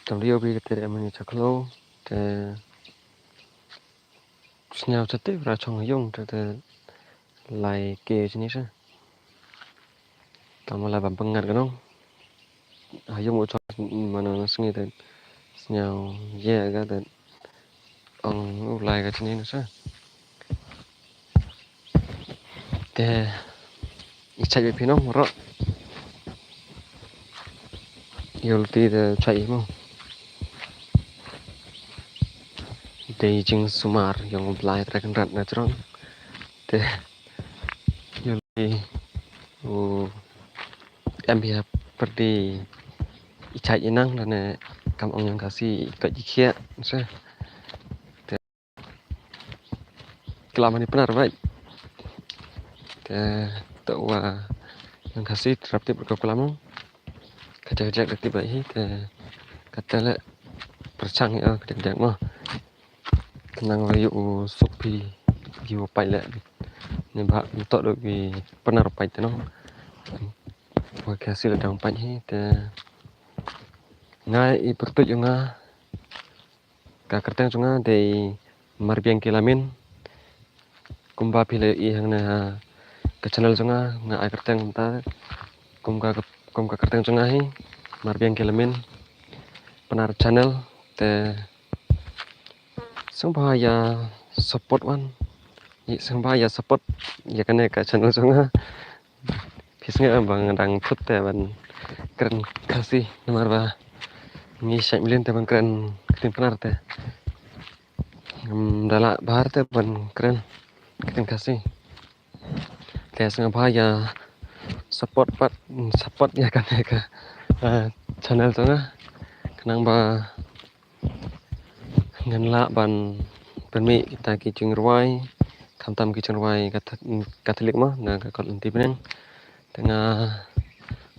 Tamrio bi ketere amani chaklo te snyao chate ra chong yong te lai ke chini sa tamala bam pengar kanong ayong ucho mana sengi te snyao ye ga te ong lai ga chini sa te ichai be pinong ro yol ti te chai mo te jing sumar yong lai tra kan rat na chron te yol ti u em bi perdi ichai inang dan kam ong yang kasih ka jikia sa te kelamani benar baik te tawa yang kasih terapti berkelamong kerja-kerja aktif baik te kata le percang ya kerja mah tenang layu supi jiwa pai le ni ba untuk được vì benar pai te no wa kasih le dang pai te ngai I pertu nga ka kerteng sunga de marbiang kilamin kumba pile I hang na ke channel sunga nga ai kerteng ta kumka kerteng sunga hi marbiang kilamin penar channel te sumba ya support wan I sumba ya support ya kane ka channel sunga pisnga bang dang put te ban keren kasih nomor ba ni sai milen te ban keren penar te dala bahar te ban keren kasih kayak sengaja bahaya support ya kan ke channel tu nah kenang ba nganla ban permi kita kicing ruai kamtam kicing ruai katolik mah na ka inti beneng tengah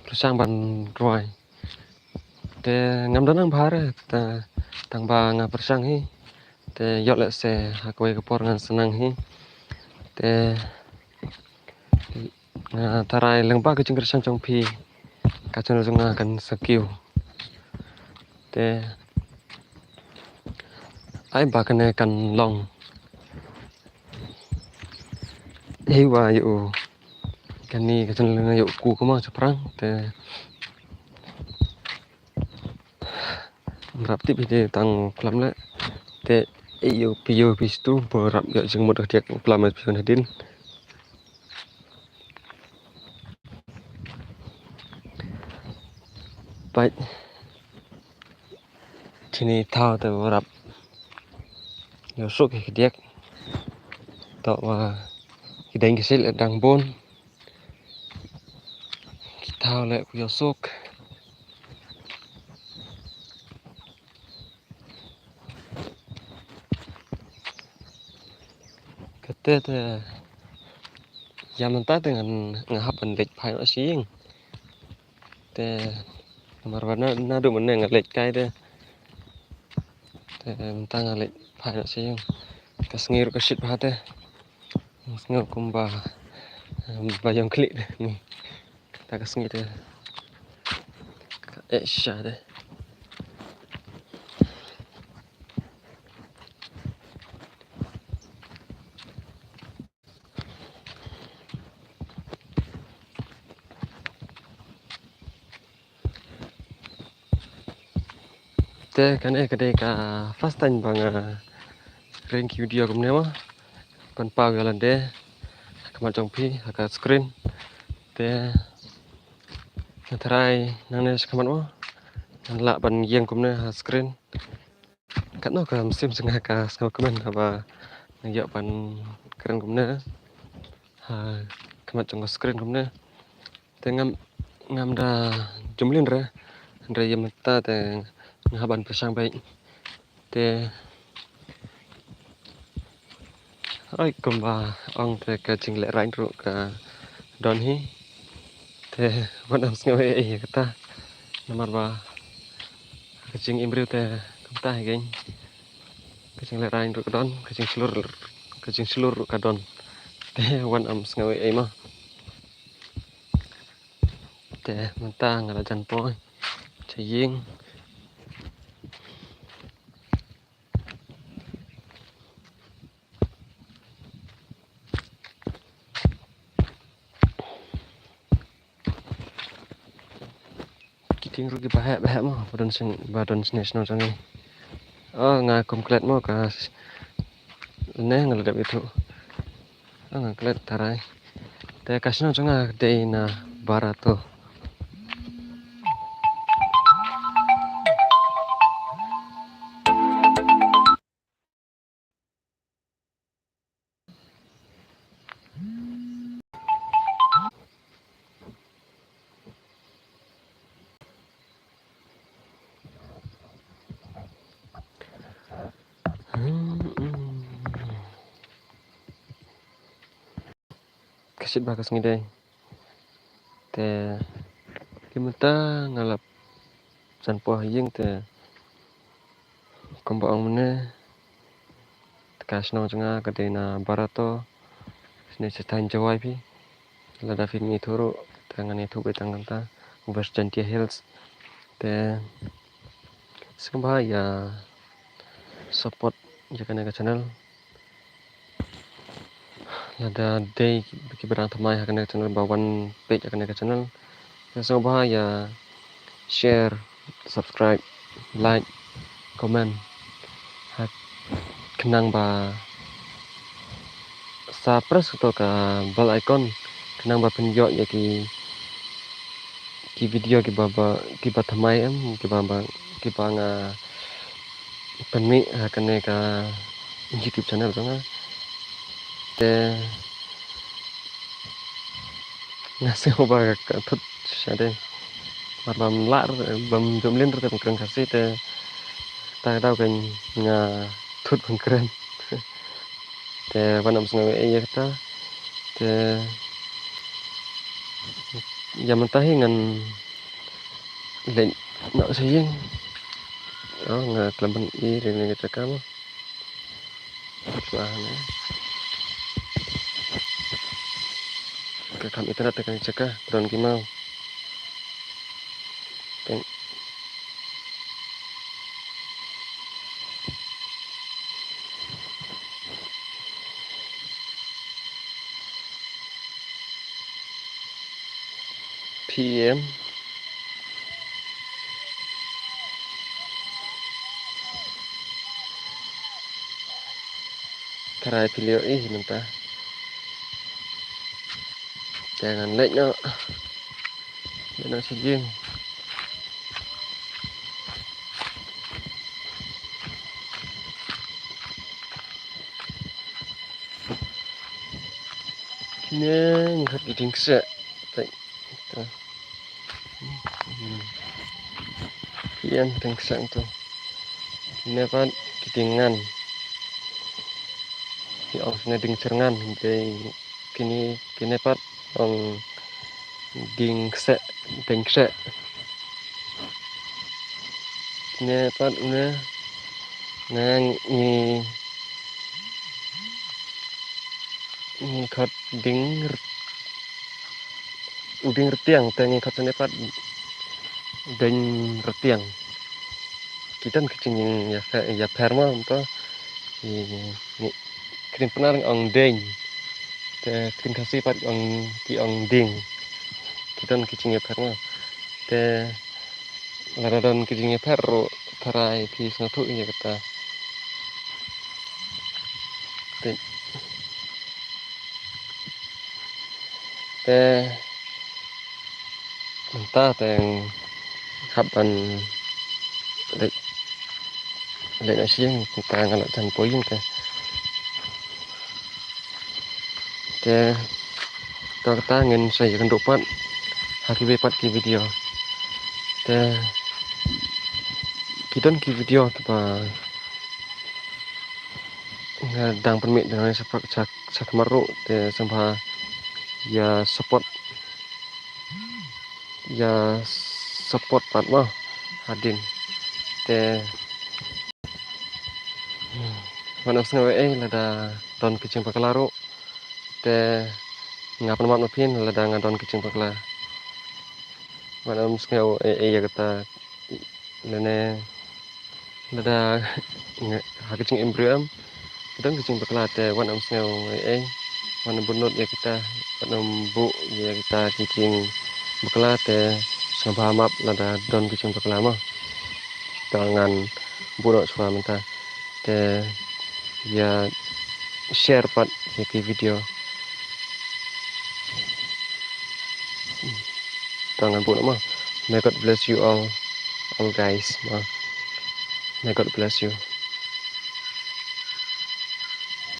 rusang ban ruai te ngam danang bahar ta tang ba nga persang hi te yok le se hakwe kapor ngan senang hi te tarai lengba kicing kersan chong pi kacang sunga kan skill te ai ba kan long hewa yu kan ni kacang lenga yu ku kuma seperang te rapti bi tang kelam le te yu pistu berap yu jeng mod dia kelam pion hadin baik sini thao te berap yu sok dia tau hidang kisil dang bon thao le yu sok kete te Zaman tadi dengan ngahap pendek pai asing te nomor warna nado meneng ngalek kai te mentang ngalek pai asing kasngir kasit bahate ngau kumba bayang klik ni ta kasngir te sha te te kan kedai ka fast time bang rank video kumne mah pan pa galande kamat jong pi ka screen te try nang ne kamat mah la ban yeng kumne screen kat no ka sim sengah ka sama komen apa nang ban keren kumne kamat jong screen kumne te ngam da jumlin ra yamta te ngaban pesang baik te ai kumba ong te ka jingle rain ru ka don hi te wanam sngawe kata nomor ba kecing imbriu te kata geng kecing le rain ru ka don kecing selur ru ka don te wanam sngawe mah te mentang ngala jan po chaying kucing rugi bahaya mah badon snes sangi. Oh nga komplit mo ka ne ngeledap itu. Oh nga klet tarai. Te kasno sanga dei na barato. Kasit bakas ngidai. Te kimuta ngalap san poh ying te kombaong mene kasno sanga kadai na barato. Sini setain jawai pi. Lada film itu ro tangan itu betang ta West Jantia Hills. Te sekarang ya support jaga channel. Ada day kibarang thamai hakan channel bawan page hakan channel. Sekarang ya share, subscribe, like, comment. Kenang ba sa press atau ka bell icon kenang ba penjok ya ki video ki ba thamai em ki ba nga penmi hakan ka YouTube channel sanga. Te nasi ba ka thut sade bam lar bam jomlin ter kreng kasih te ta dau kan nga thut keren. Te wanam sengaja iya kata te ya mentahi ngan len nak sayang oh nga kelamban i ren nga cakam bahan ke kam internet kan cakah drone kimau kan PM karai pilih mentah jangan lek no sejeng kini ngat giting se tak kian tengsang tu kini apa gitingan di ong ding cerengan kini pat ong ding se kini pat nang ni khat ding uding retiang tangi khat sene pat ding retiang kita kecing ya perma untuk ni krim penar ong ding te krim kasih pat ong ding kita kecing ya perma te laradan kecing ya perro tarai pi snatu ya kata te entah teng kapan lek nasiang kita ngalak dan poin te kita ngin saya kan dapat hari bepat ki video te kita ki video apa ngadang permit dengan sak maruk te sampai ya support pat mah hadin te mana sengaja lada don kecing pakalaru te ngapan mat mapin lada ngadon kecing pakala mana sengaja ya kata lene lada kecing embryo dan kecing pakala te wana sengaja mana bunut ya kita wana bu ya kita kecing pakala te Maaf nada don kucing lama tangan buruk suara mentah te ya share pat ki video tangan buruk mah. May God bless you all guys. May God bless you.